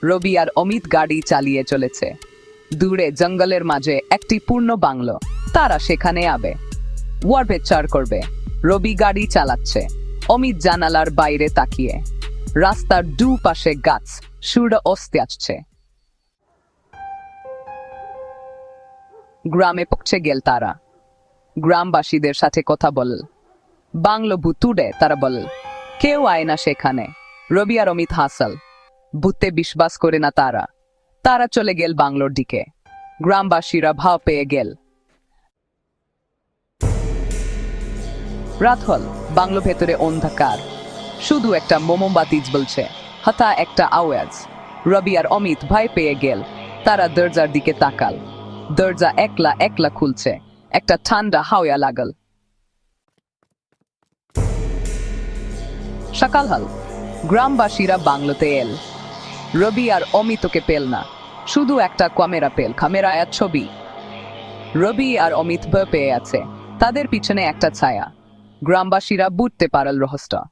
রবি আর অমিত গাড়ি চালিয়ে চলেছে। দূরে জঙ্গলের মাঝে একটি পূর্ণ বাংলো। তারা সেখানে আবে ওয়ারভেচার করবে। রবি গাড়ি চালাচ্ছে, অমিত জানালার বাইরে তাকিয়ে। রাস্তার দুপাশে গাছ, সূর্য অস্তে আসছে। গ্রামে পৌঁছে গেল তারা। গ্রামবাসীদের সাথে কথা বল। বাংলো ভুতুড়ে তারা বল, কেউ আয় না সেখানে। রবি আর অমিত হাসল। ভূতে বিশ্বাস করে না তারা। তারা চলে গেল বাংলোর দিকে। গ্রামবাসীরা ভাও পেয়ে গেল। রাত হল, বাংলো ভেতরে অন্ধকার। শুধু একটা মোমবাতি জ্বলছে। হঠাৎ একটা আওয়াজ। রবি আর অমিত ভয় পেয়ে গেল। তারা দরজার দিকে তাকাল। দরজা একলা একলা খুলছে। একটা ঠান্ডা হাওয়া লাগল। সকাল হল, গ্রামবাসীরা বাংলোতে এল। রবি আর অমিতকে পেল না। শুধু একটা ক্যামেরা পেল, ক্যামেরায় ছবি। রবি আর অমিত ভয় পেয়ে আছে। তাদের পিছনে একটা ছায়া। গ্রামবাসীরা বুঝতে পারল রহস্য।